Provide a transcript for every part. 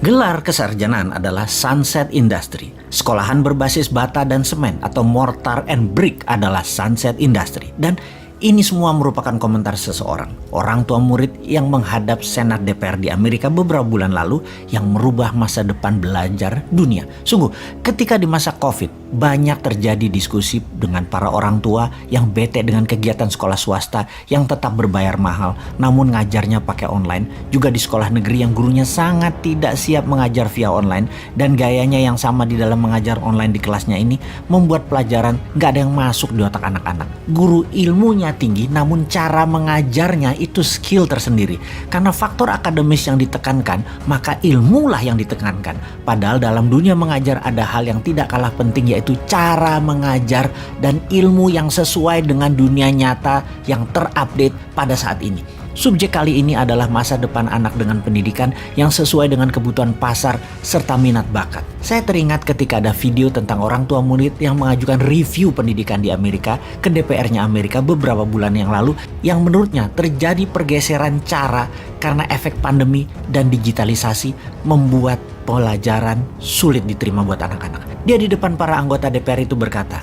Gelar kesarjanaan adalah Sunset Industry. Sekolahan berbasis bata dan semen atau mortar and brick adalah Sunset Industry. Dan ini semua merupakan komentar seseorang, orang tua murid yang menghadap Senat DPR di Amerika beberapa bulan lalu yang merubah masa depan belajar dunia. Sungguh, ketika di masa COVID, banyak terjadi diskusi dengan para orang tua yang bete dengan kegiatan sekolah swasta yang tetap berbayar mahal, namun ngajarnya pakai online. Juga di sekolah negeri yang gurunya sangat tidak siap mengajar via online dan gayanya yang sama di dalam mengajar online di kelasnya ini membuat pelajaran gak ada yang masuk di otak anak-anak. Guru ilmunya tinggi, namun cara mengajarnya itu skill tersendiri. Karena faktor akademis yang ditekankan, maka ilmulah yang ditekankan. Padahal dalam dunia mengajar ada hal yang tidak kalah penting, yaitu cara mengajar dan ilmu yang sesuai dengan dunia nyata yang terupdate pada saat ini. Subjek kali ini adalah masa depan anak dengan pendidikan yang sesuai dengan kebutuhan pasar serta minat bakat. Saya teringat ketika ada video tentang orang tua murid yang mengajukan review pendidikan di Amerika ke DPR-nya Amerika beberapa bulan yang lalu, yang menurutnya terjadi pergeseran cara karena efek pandemi dan digitalisasi membuat pelajaran sulit diterima buat anak-anak. Dia di depan para anggota DPR itu berkata,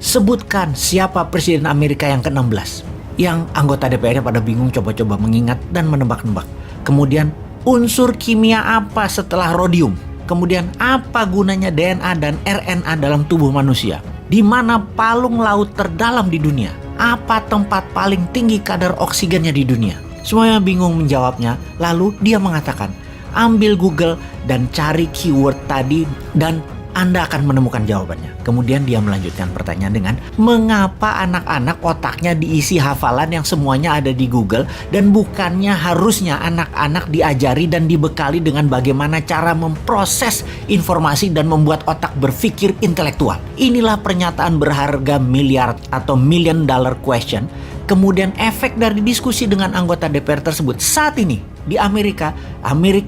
"Sebutkan siapa presiden Amerika yang ke-16. Yang anggota DPR-nya pada bingung, coba-coba mengingat dan menebak-nebak. Kemudian unsur kimia apa setelah rhodium? Kemudian apa gunanya DNA dan RNA dalam tubuh manusia? Di mana palung laut terdalam di dunia? Apa tempat paling tinggi kadar oksigennya di dunia?" Semuanya bingung menjawabnya. Lalu dia mengatakan, "Ambil Google dan cari keyword tadi dan Anda akan menemukan jawabannya." Kemudian dia melanjutkan pertanyaan dengan, "Mengapa anak-anak otaknya diisi hafalan yang semuanya ada di Google dan bukannya harusnya anak-anak diajari dan dibekali dengan bagaimana cara memproses informasi dan membuat otak berpikir intelektual?" Inilah pernyataan berharga miliar atau million dollar question. Kemudian efek dari diskusi dengan anggota DPR tersebut saat ini di Amerika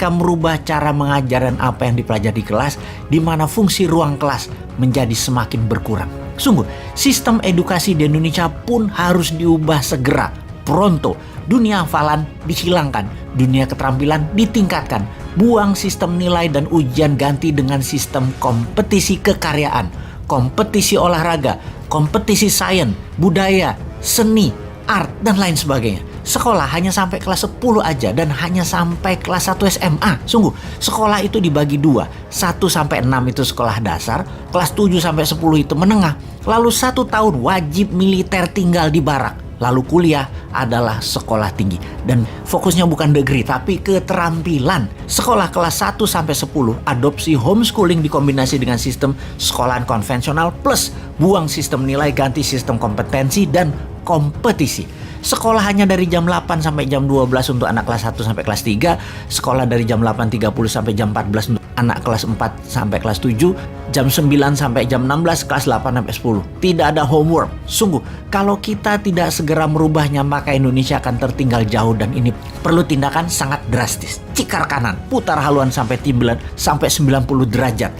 merubah cara mengajar dan apa yang dipelajari di kelas, di mana fungsi ruang kelas menjadi semakin berkurang. Sungguh, sistem edukasi di Indonesia pun harus diubah segera, pronto. Dunia hafalan dihilangkan, dunia keterampilan ditingkatkan. Buang sistem nilai dan ujian, ganti dengan sistem kompetisi kekaryaan, kompetisi olahraga, kompetisi sains, budaya, seni, art, dan lain sebagainya. Sekolah hanya sampai kelas 10 aja dan hanya sampai kelas 1 SMA. Sungguh, sekolah itu dibagi dua. 1 sampai 6 itu sekolah dasar, kelas 7 sampai 10 itu menengah. Lalu 1 tahun wajib militer tinggal di barak. Lalu kuliah adalah sekolah tinggi. Dan fokusnya bukan degree tapi keterampilan. Sekolah kelas 1 sampai 10 adopsi homeschooling dikombinasi dengan sistem sekolahan konvensional plus buang sistem nilai, ganti sistem kompetensi dan kompetisi. Sekolah hanya dari jam 8 sampai jam 12 untuk anak kelas 1 sampai kelas 3. Sekolah dari jam 8.30 sampai jam 14 untuk anak kelas 4 sampai kelas 7. Jam 9 sampai jam 16, kelas 8 sampai 10. Tidak ada homework. Sungguh, kalau kita tidak segera merubahnya, maka Indonesia akan tertinggal jauh dan ini perlu tindakan sangat drastis. Cikar kanan, putar haluan sampai 90 derajat.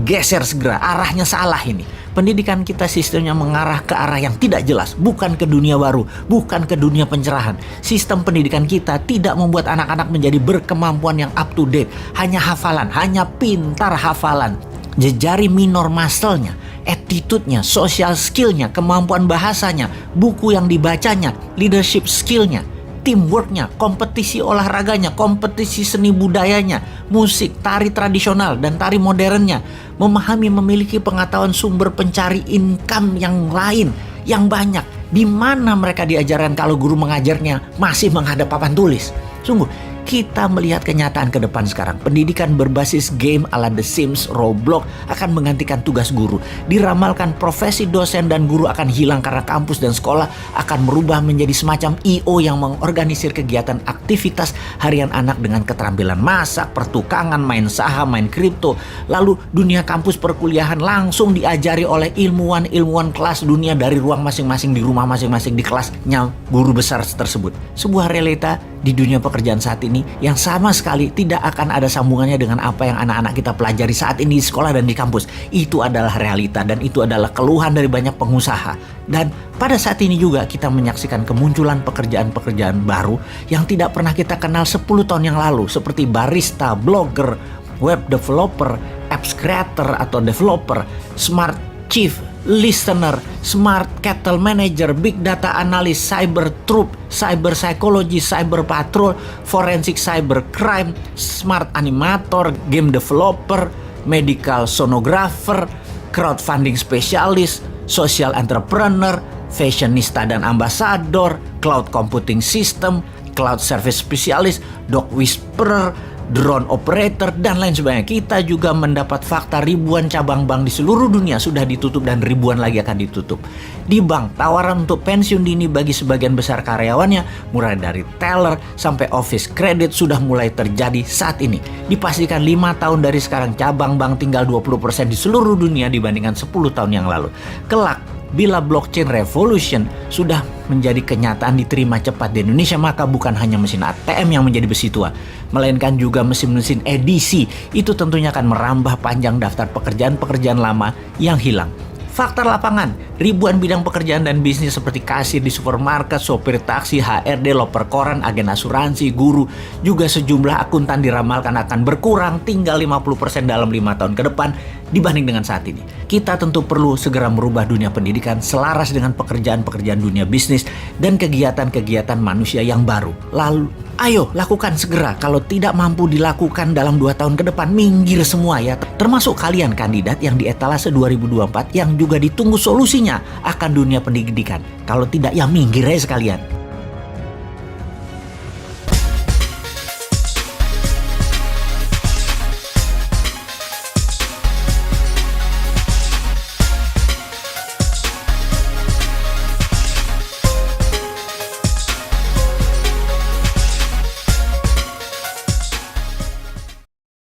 Geser segera, arahnya salah ini. Pendidikan kita sistemnya mengarah ke arah yang tidak jelas, bukan ke dunia baru, bukan ke dunia pencerahan. Sistem pendidikan kita tidak membuat anak-anak menjadi berkemampuan yang up to date, hanya hafalan, hanya pintar hafalan. Jejari minor muscle-nya, attitude-nya, social skill-nya, kemampuan bahasanya, buku yang dibacanya, leadership skill-nya, teamwork-nya, kompetisi olahraganya, kompetisi seni budayanya, musik, tari tradisional, dan tari modernnya. Memahami, memiliki pengetahuan sumber pencari income yang lain, yang banyak. Di mana mereka diajarkan kalau guru mengajarnya masih menghadap papan tulis? Sungguh, kita melihat kenyataan ke depan sekarang. Pendidikan berbasis game ala The Sims, Roblox akan menggantikan tugas guru. Diramalkan profesi dosen dan guru akan hilang karena kampus dan sekolah akan merubah menjadi semacam I.O. yang mengorganisir kegiatan aktivitas harian anak dengan keterampilan masak, pertukangan, main saham, main kripto. Lalu dunia kampus perkuliahan langsung diajari oleh ilmuwan-ilmuwan kelas dunia dari ruang masing-masing, di rumah masing-masing, di kelasnya guru besar tersebut. Sebuah realita di dunia pekerjaan saat ini yang sama sekali tidak akan ada sambungannya dengan apa yang anak-anak kita pelajari saat ini di sekolah dan di kampus. Itu adalah realita dan itu adalah keluhan dari banyak pengusaha. Dan pada saat ini juga kita menyaksikan kemunculan pekerjaan-pekerjaan baru yang tidak pernah kita kenal 10 tahun yang lalu, seperti barista, blogger, web developer, apps creator atau developer, smart chief listener, smart cattle manager, big data analyst, cyber troop, cyber psychology, cyber patrol, forensic cyber crime, smart animator, game developer, medical sonographer, crowdfunding specialist, social entrepreneur, fashionista dan ambassador, cloud computing system, cloud service specialist, dog whisperer, drone operator, dan lain sebagainya. Kita juga mendapat fakta ribuan cabang bank di seluruh dunia sudah ditutup dan ribuan lagi akan ditutup. Di bank, tawaran untuk pensiun dini bagi sebagian besar karyawannya, mulai dari teller sampai office credit sudah mulai terjadi saat ini. Dipastikan 5 tahun dari sekarang cabang bank tinggal 20% di seluruh dunia dibandingkan 10 tahun yang lalu. Kelak, bila blockchain revolution sudah menjadi kenyataan diterima cepat di Indonesia, maka bukan hanya mesin ATM yang menjadi besi tua, melainkan juga mesin-mesin edisi. Itu tentunya akan merambah panjang daftar pekerjaan-pekerjaan lama yang hilang. Fakta lapangan, ribuan bidang pekerjaan dan bisnis seperti kasir di supermarket, sopir taksi, HRD, loper koran, agen asuransi, guru, juga sejumlah akuntan diramalkan akan berkurang tinggal 50% dalam 5 tahun ke depan dibanding dengan saat ini. Kita tentu perlu segera merubah dunia pendidikan selaras dengan pekerjaan-pekerjaan dunia bisnis dan kegiatan-kegiatan manusia yang baru. Lalu, ayo lakukan segera. Kalau tidak mampu dilakukan dalam 2 tahun ke depan, minggir semua ya. Termasuk kalian kandidat yang di etalase 2024 yang juga ditunggu solusinya akan dunia pendidikan. Kalau tidak, ya minggir aja sekalian.